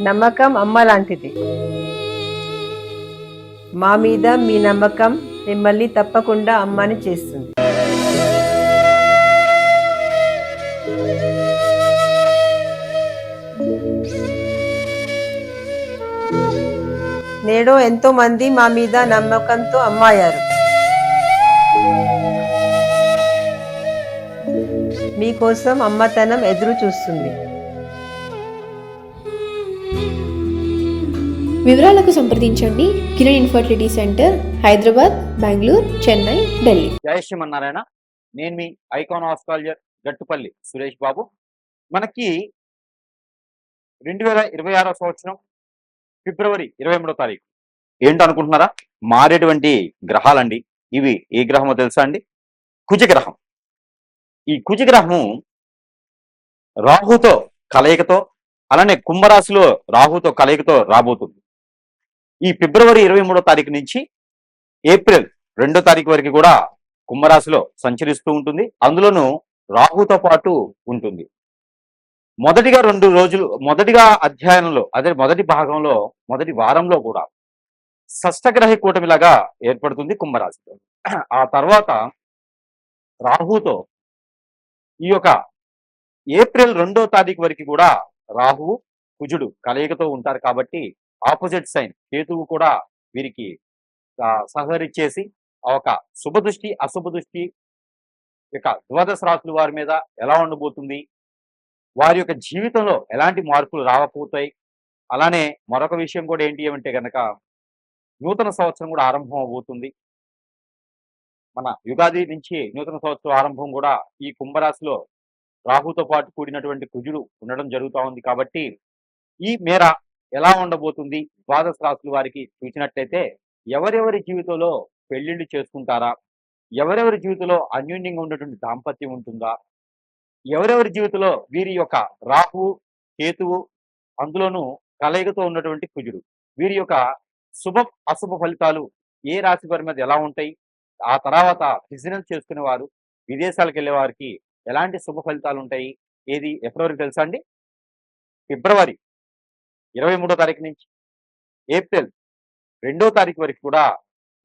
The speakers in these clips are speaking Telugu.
నమ్మకం అమ్మ లాంటిది. మా మీద మీ నమ్మకం మిమ్మల్ని తప్పకుండా అమ్మని చేస్తుంది. నేడు ఎంతో మంది మా మీద నమ్మకంతో అమ్మాయారు. మీకోసం అమ్మతనం ఎదురు చూస్తుంది. వివరాలకు సంప్రదించండి. Kiran infertility centre, Hyderabad, Bengaluru, Chennai, Delhi. జై శ్రీమన్నారాయణ. నేను మీ ఐకాన్ ఆస్ట్రాలజర్ గట్టుపల్లి సురేష్ బాబు. మనకి 2026 సంవత్సరం ఫిబ్రవరి 23వ తారీఖు ఏంటనుకుంటున్నారా? మారేటువంటి గ్రహాలండి. ఇవి ఏ గ్రహమో తెలుసా అండి? కుజగ్రహం. ఈ కుజగ్రహము రాహుతో కలయికతో, అలానే కుంభరాశిలో రాహుతో కలయికతో రాబోతుంది. ఈ ఫిబ్రవరి 23వ తారీఖు నుంచి ఏప్రిల్ 2వ తారీఖు వరకు కూడా కుంభరాశిలో సంచరిస్తూ ఉంటుంది. అందులోనూ రాహుతో పాటు ఉంటుంది. మొదటిగా అధ్యయనంలో, అదే మొదటి భాగంలో, మొదటి వారంలో కూడా షష్టగ్రహ కూటమిలాగా ఏర్పడుతుంది కుంభరాశిలో. ఆ తర్వాత రాహుతో ఈ యొక్క ఏప్రిల్ 2వ తారీఖు వరకు కూడా రాహువు కుజుడు కలయికతో ఉంటారు. కాబట్టి ఆపోజిట్ సైన్ కేతువు కూడా వీరికి సహకరించేసి ఆ ఒక శుభ దృష్టి అశుభ దృష్టి యొక్క ద్వాదశ రాశుల వారి మీద ఎలా ఉండబోతుంది, వారి యొక్క జీవితంలో ఎలాంటి మార్పులు రాకపోతాయి. అలానే మరొక విషయం కూడా ఏంటి అంటే కనుక నూతన సంవత్సరం కూడా ఆరంభం అవబోతుంది. మన యుగాది నుంచి నూతన సంవత్సరం ఆరంభం కూడా ఈ కుంభరాశిలో రాహుతో పాటు కూడినటువంటి కుజుడు ఉండడం జరుగుతూ ఉంది. కాబట్టి ఈ మేర ఎలా ఉండబోతుంది ద్వాదశ రాశుల వారికి చూసినట్లయితే, ఎవరెవరి జీవితంలో పెళ్లిళ్ళు చేసుకుంటారా, ఎవరెవరి జీవితంలో అన్యోన్యంగా ఉన్నటువంటి దాంపత్యం ఉంటుందా, ఎవరెవరి జీవితంలో వీరి యొక్క రాహు కేతువు అందులోనూ కలయికతో ఉన్నటువంటి కుజుడు, వీరి యొక్క శుభ అశుభ ఫలితాలు ఏ రాశి వారి మీద ఎలా ఉంటాయి, ఆ తర్వాత బిజినెస్ చేసుకునే వారు, విదేశాలకు వెళ్ళే వారికి ఎలాంటి శుభ ఫలితాలు ఉంటాయి, ఏది ఎప్పటివరకు తెలుసా అండి? ఫిబ్రవరి 23వ తారీఖు నుంచి ఏప్రిల్ 2వ తారీఖు వరకు కూడా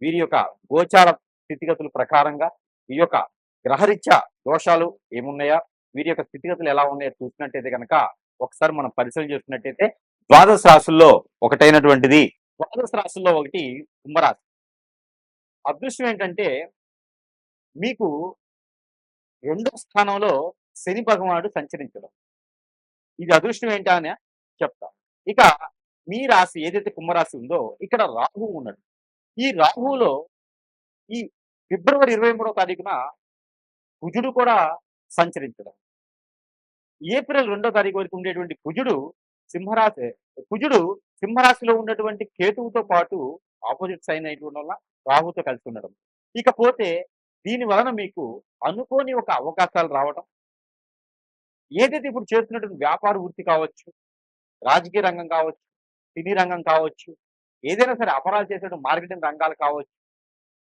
వీరి యొక్క గోచార స్థితిగతుల ప్రకారంగా ఈ యొక్క గ్రహరీత్యా దోషాలు ఏమున్నాయా, వీరి యొక్క స్థితిగతులు ఎలా ఉన్నాయో చూసినట్టయితే కనుక ఒకసారి మనం పరిశీలన చేస్తున్నట్టయితే ద్వాదశ రాశుల్లో ఒకటైనటువంటిది, ద్వాదశ రాశుల్లో ఒకటి కుంభరాశి. అదృష్టం ఏంటంటే మీకు 2వ స్థానంలో శని భగవానుడు సంచరించడం. ఇది అదృష్టం ఏంటా అని చెప్తా. ఇక మీ రాశి ఏదైతే కుంభరాశి ఉందో ఇక్కడ రాహువు ఉన్నాడు. ఈ రాహువులో ఈ ఫిబ్రవరి 23వ తారీఖున కుజుడు కూడా సంచరించడం. ఏప్రిల్ 2వ తారీఖు వరకు ఉండేటువంటి కుజుడు సింహరాశిలో ఉన్నటువంటి కేతువుతో పాటు ఆపోజిట్ సైన్ అయినటువంటి వల్ల రాహుతో కలిసి ఉండడం. ఇకపోతే దీని వలన మీకు అనుకోని ఒక అవకాశాలు రావడం, ఏదైతే ఇప్పుడు చేస్తున్నటువంటి వ్యాపార వృత్తి కావచ్చు, రాజకీయ రంగం కావచ్చు, సినీ రంగం కావచ్చు, ఏదైనా సరే అపరాలు చేసేటువంటి మార్కెటింగ్ రంగాలు కావచ్చు,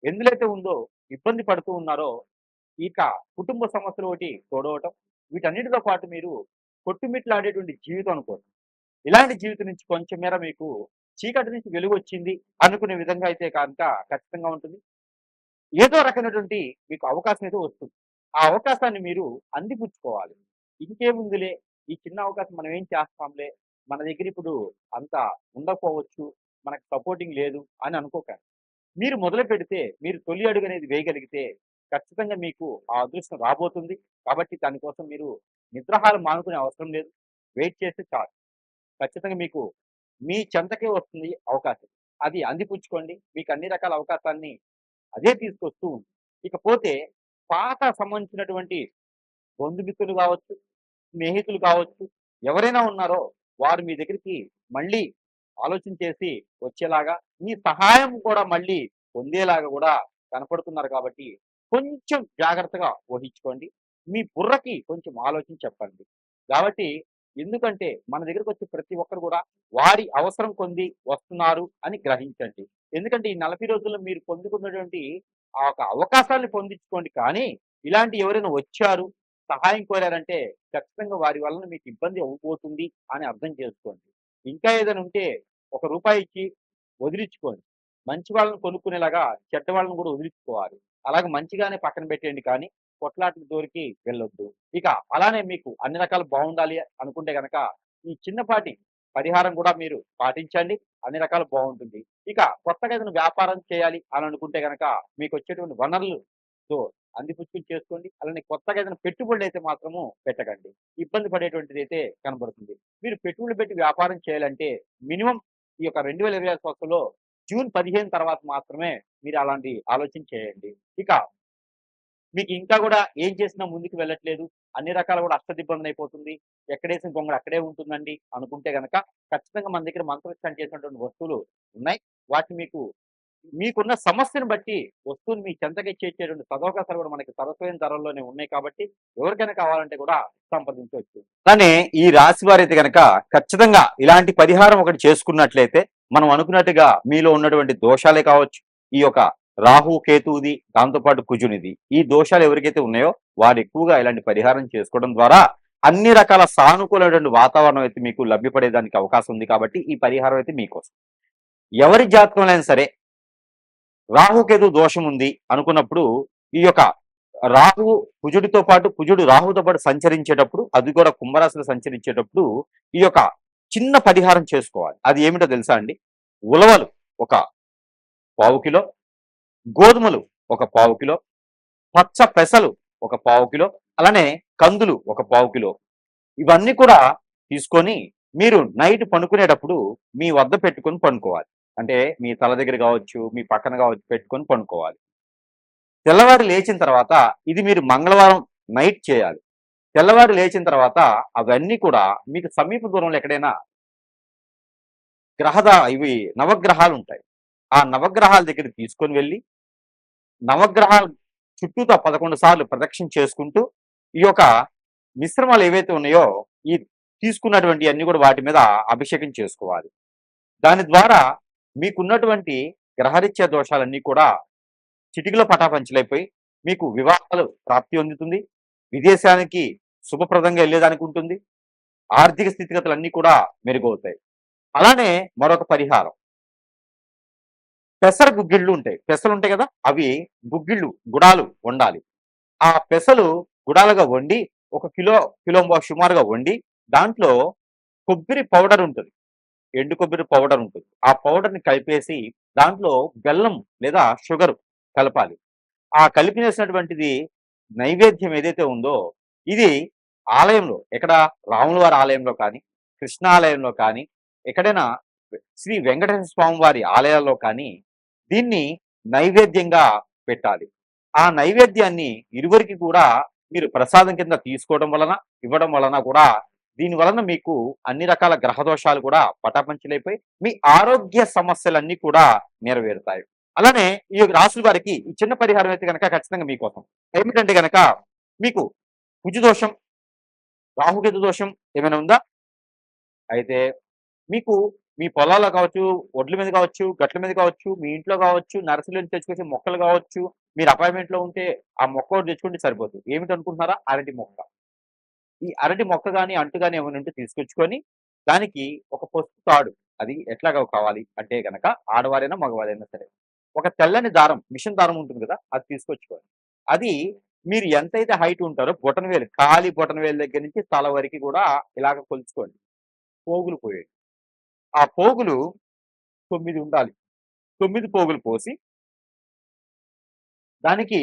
ఎందులైతే ఉందో ఇబ్బంది పడుతూ ఉన్నారో ఇక కుటుంబ సమస్యలు ఒకటి తోడవటం, వీటన్నిటితో పాటు మీరు కొట్టుమిట్లాడేటువంటి జీవితం అనుకోండి. ఇలాంటి జీవితం నుంచి కొంచెం మేర మీకు చీకటి నుంచి వెలుగు వచ్చింది అనుకునే విధంగా అయితే కనుక ఖచ్చితంగా ఉంటుంది. ఏదో రకమైనటువంటి మీకు అవకాశం అయితే వస్తుంది. ఆ అవకాశాన్ని మీరు అందిపుచ్చుకోవాలి. ఇంకేముందిలే, ఈ చిన్న అవకాశం మనం ఏం చేస్తాంలే, మన దగ్గర ఇప్పుడు అంత ఉండకపోవచ్చు, మనకు సపోర్టింగ్ లేదు అని అనుకోకండి. మీరు మొదలు పెడితే, మీరు తొలి అడుగు అనేది వేయగలిగితే ఖచ్చితంగా మీకు ఆ అదృష్టం రాబోతుంది. కాబట్టి దానికోసం మీరు నిద్రాహారం మానుకునే అవసరం లేదు. వెయిట్ చేస్తే చాలు. ఖచ్చితంగా మీకు మీ చెంతకే వస్తుంది అవకాశం. అది అందిపుచ్చుకోండి. మీకు అన్ని రకాల అవకాశాన్ని అదే తీసుకొస్తూ ఉంది. ఇకపోతే పాత సంబంధించినటువంటి బంధుమిత్రులు కావచ్చు, స్నేహితులు కావచ్చు, ఎవరైనా ఉన్నారో వారు మీ దగ్గరికి మళ్ళీ ఆలోచన చేసి వచ్చేలాగా, మీ సహాయం కూడా మళ్ళీ పొందేలాగా కూడా కనపడుతున్నారు. కాబట్టి కొంచెం జాగ్రత్తగా వహించుకోండి. మీ బుర్రకి కొంచెం ఆలోచన చెప్పండి. కాబట్టి ఎందుకంటే మన దగ్గరకు వచ్చే ప్రతి ఒక్కరు కూడా వారి అవసరం కొంది వస్తున్నారు అని గ్రహించండి. ఎందుకంటే ఈ 40 రోజుల్లో మీరు పొందుకున్నటువంటి ఆ ఒక అవకాశాన్ని పొందించుకోండి. కానీ ఇలాంటి ఎవరైనా వచ్చారు, సహాయం కోరారంటే ఖచ్చితంగా వారి వలన మీకు ఇబ్బంది అవ్వబోతుంది అని అర్థం చేసుకోండి. ఇంకా ఏదైనా ఉంటే ఒక రూపాయి ఇచ్చి వదిలించుకోండి. మంచి వాళ్ళని కొనుక్కునేలాగా చెడ్డ వాళ్ళని కూడా వదిలించుకోవాలి. అలాగే మంచిగానే పక్కన పెట్టేయండి కానీ కొట్లాటల జోలికి వెళ్ళొద్దు. ఇక అలానే మీకు అన్ని రకాలు బాగుండాలి అనుకుంటే గనక ఈ చిన్నపాటి పరిహారం కూడా మీరు పాటించండి. అన్ని రకాలు బాగుంటుంది. ఇక కొత్తగా ఏదైనా వ్యాపారం చేయాలి అని అనుకుంటే గనక మీకొచ్చేటువంటి వనరులతో అందిపుచ్చుకుని చేసుకోండి. అలానే కొత్తగా ఏదైనా పెట్టుబడులైతే మాత్రము పెట్టకండి. ఇబ్బంది పడేటువంటిదైతే కనబడుతుంది. మీరు పెట్టుబడులు పెట్టి వ్యాపారం చేయాలంటే మినిమమ్ ఈ యొక్క 2025 సంవత్సరంలో జూన్ 15 తర్వాత మాత్రమే మీరు అలాంటి ఆలోచన చేయండి. ఇక మీకు ఇంకా కూడా ఏం చేసినా ముందుకు వెళ్ళట్లేదు. అన్ని రకాలు కూడా అష్టదిబ్బందనయిపోతుంది. ఎక్కడేసిన గొంగళి అక్కడే ఉంటుందండి అనుకుంటే గనక ఖచ్చితంగా మన దగ్గర మంత్రోచ్చారణ చేసినటువంటి వస్తువులు ఉన్నాయి. వాటిని మీకున్న సమస్యను బట్టి వస్తువుని మీ చెంతకి చేర్చేటువంటి సదవకాశాలు కూడా మనకి సరసమైన ధరల్లోనే ఉన్నాయి కాబట్టి ఎవరికైనా కావాలంటే కూడా సంప్రదించవచ్చు. అలానే ఈ రాశి వారైతే గనక ఖచ్చితంగా ఇలాంటి పరిహారం ఒకటి చేసుకున్నట్లయితే మనం అనుకున్నట్టుగా మీలో ఉన్నటువంటి దోషాలే కావచ్చు, ఈ యొక్క రాహు కేతువుది, దాంతోపాటు కుజునిది, ఈ దోషాలు ఎవరికైతే ఉన్నాయో వారు ఎక్కువగా ఇలాంటి పరిహారం చేసుకోవడం ద్వారా అన్ని రకాల సానుకూలమైనటువంటి వాతావరణం అయితే మీకు లభ్యపడేదానికి అవకాశం ఉంది కాబట్టి ఈ పరిహారం అయితే మీకోసం. ఎవరి జాతకంలో అయినా సరే రాహుకేతు దోషం ఉంది అనుకున్నప్పుడు ఈ యొక్క రాహువు కుజుడితో పాటు కుజుడు రాహుతో పాటు సంచరించేటప్పుడు, అది కూడా కుంభరాశిలో సంచరించేటప్పుడు ఈ యొక్క చిన్న పరిహారం చేసుకోవాలి. అది ఏమిటో తెలుసా అండి? ఉలవలు ఒక పావు కిలో, గోధుమలు ఒక పావు కిలో, పచ్చ పెసలు ఒక పావు కిలో, అలానే కందులు ఒక పావు కిలో, ఇవన్నీ కూడా తీసుకొని మీరు నైట్ పనుకునేటప్పుడు మీ వద్ద పెట్టుకొని పనుకోవాలి. అంటే మీ తల దగ్గర కావచ్చు, మీ పక్కన కావచ్చు పెట్టుకొని పనుకోవాలి. తెల్లవారి లేచిన తర్వాత ఇది మీరు మంగళవారం నైట్ చేయాలి. తెల్లవారి లేచిన తర్వాత అవన్నీ కూడా మీకు సమీప దూరంలో ఎక్కడైనా ఇవి నవగ్రహాలు ఉంటాయి. ఆ నవగ్రహాల దగ్గరికి తీసుకొని వెళ్ళి నవగ్రహాల చుట్టూతా 11 సార్లు ప్రదక్షిణ చేసుకుంటూ ఈ యొక్క మిశ్రమాలు ఏవైతే ఉన్నాయో ఈ తీసుకున్నటువంటి అన్ని కూడా వాటి మీద అభిషేకం చేసుకోవాలి. దాని ద్వారా మీకున్నటువంటి గ్రహరీత్యా దోషాలన్నీ కూడా చిటికలో పటాపంచలైపోయి మీకు వివాహాలు ప్రాప్తి పొందుతుంది. విదేశానికి శుభప్రదంగా వెళ్ళేదానికి ఉంటుంది. ఆర్థిక స్థితిగతులన్నీ కూడా మెరుగవుతాయి. అలానే మరొక పరిహారం, పెసర గుగ్గిళ్ళు ఉంటాయి. పెసలు ఉంటాయి కదా, అవి గుడాలు వండాలి. ఆ పెసలు గుడాలుగా వండి ఒక కిలో సుమారుగా వండి దాంట్లో కొబ్బరి పౌడర్ ఉంటుంది, ఎండు కొబ్బరి పౌడర్ ఉంటుంది. ఆ పౌడర్ని కలిపేసి దాంట్లో బెల్లం లేదా షుగర్ కలపాలి. ఆ కలిపినేసినటువంటిది నైవేద్యం ఏదైతే ఉందో ఇది ఆలయంలో, ఎక్కడ రాముల వారి ఆలయంలో కానీ, కృష్ణ ఆలయంలో కానీ, ఎక్కడైనా శ్రీ వెంకటేశ్వర స్వామి వారి ఆలయాల్లో కానీ దీన్ని నైవేద్యంగా పెట్టాలి. ఆ నైవేద్యాన్ని ఇరువురికి కూడా మీరు ప్రసాదం కింద తీసుకోవడం వలన, ఇవ్వడం వలన కూడా దీని వలన మీకు అన్ని రకాల గ్రహ దోషాలు కూడా పటాపంచలైపోయి మీ ఆరోగ్య సమస్యలన్నీ కూడా నెరవేరుతాయి. అలానే ఈ రాశుల వారికి ఈ చిన్న పరిహారం అయితే కనుక ఖచ్చితంగా మీకోసం. ఏమిటంటే గనక మీకు కుజు దోషం, రాహుకేతు దోషం ఏమైనా ఉందా? అయితే మీకు మీ పొలాల్లో కావచ్చు, ఒడ్ల మీద కావచ్చు, గట్ల మీద కావచ్చు, మీ ఇంట్లో కావచ్చు, నర్సరీలో నుంచి తెచ్చుకొచ్చే మొక్కలు కావచ్చు, మీరు అపార్ట్మెంట్లో ఉంటే ఆ మొక్క ఒకటి తెచ్చుకుంటే సరిపోతుంది. ఏమిటనుకుంటున్నారా? అరటి మొక్క. ఈ అరటి మొక్క గాని, అంటు గాని ఏమైనా ఉంటే తీసుకొచ్చుకొని దానికి ఒక పసుపు తాడు, అది ఎట్లాగా కావాలి అంటే గనక ఆడవారైనా, మగవారైనా సరే ఒక తెల్లని దారం, మిషన్ దారం ఉంటుంది కదా, అది తీసుకొచ్చుకోండి. అది మీరు ఎంతైతే హైట్ ఉంటారో బొటనవేలు, ఖాళీ బొటనవేలు దగ్గర నుంచి తల వరకు కూడా ఇలాగ కొలుచుకోండి. పోగులు పోయండి. ఆ పోగులు 9 ఉండాలి. 9 పోగులు పోసి దానికి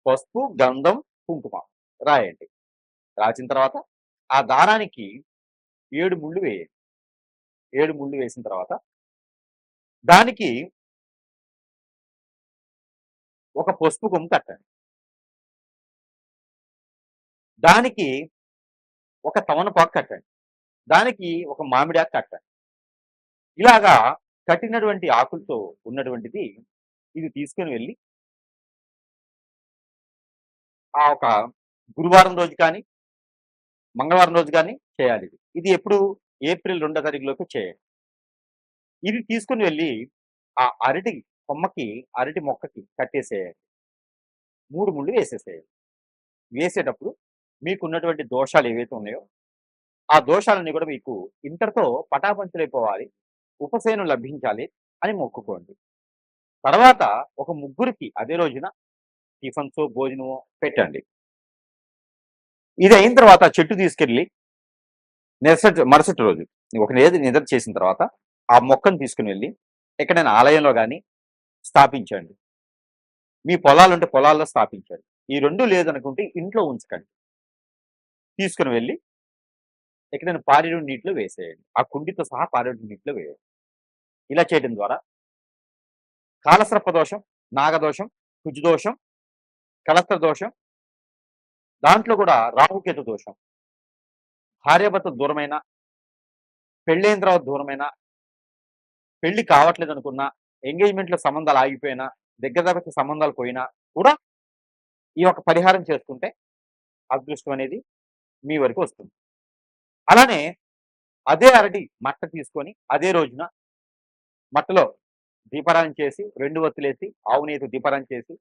పసుపు, గంధం, కుంకుమ రాయండి. రాసిన తర్వాత ఆ దారానికి 7 ముళ్ళు వేయండి. 7 ముళ్ళు వేసిన తర్వాత దానికి ఒక పసుపు కొమ్ము కట్టండి. దానికి ఒక తమలపాకు కట్టండి. దానికి ఒక మామిడాకు కట్టండి. ఇలాగా కట్టినటువంటి ఆకులతో ఉన్నటువంటిది ఇది తీసుకొని వెళ్ళి ఆ ఒక గురువారం రోజు కానీ, మంగళవారం రోజు కానీ చేయాలి. ఇది ఎప్పుడు? ఏప్రిల్ 2వ తారీఖులోపు చేయండి. ఇది తీసుకొని వెళ్ళి ఆ అరటి మొక్కకి కట్టేసేయండి. 3 ముళ్ళు వేసేసేయండి. వేసేటప్పుడు మీకున్నటువంటి దోషాలు ఏవైతే ఉన్నాయో ఆ దోషాలన్నీ కూడా మీకు ఇంతటితో పటాపంచలైపోవాలి, ఉపశమనం లభించాలి అని మొక్కుకోండి. తర్వాత ఒక ముగ్గురికి అదే రోజున టిఫిన్సో భోజనమో పెట్టండి. ఇది అయిన తర్వాత చెట్టు తీసుకెళ్ళి మరుసటి రోజు ఒక నిద్ర చేసిన తర్వాత ఆ మొక్కను తీసుకుని వెళ్ళి ఎక్కడైనా ఆలయంలో కానీ స్థాపించండి. మీ పొలాలుంటే పొలాల్లో స్థాపించండి. ఈ రెండు లేదనుకుంటే ఇంట్లో ఉంచకండి. తీసుకుని వెళ్ళి ఎక్కడైనా పారేడు నీటిలో వేసేయండి. ఆ కుండితో సహా పారేడు నీటిలో వేయండి. ఇలా చేయడం ద్వారా కాలసర్ప దోషం, నాగదోషం, కుజదోషం, కలస్త్ర దోషం, దాంట్లో కూడా రాహుకేతు దోషం, భార్యాభర్త దూరమైన, పెళ్ళైన తర్వాత దూరమైన, పెళ్లి కావట్లేదు అనుకున్నా, ఎంగేజ్మెంట్లో సంబంధాలు ఆగిపోయినా, దగ్గర దగ్గర సంబంధాలు పోయినా కూడా ఈ యొక్క పరిహారం చేసుకుంటే అదృష్టం అనేది మీ వరకు వస్తుంది. అలానే అదే అరటి మట్ట తీసుకొని అదే రోజున మట్టలో దీపారాధన చేసి 2 ఒత్తులేసి ఆవు నెయ్యితో దీపారాధన చేసి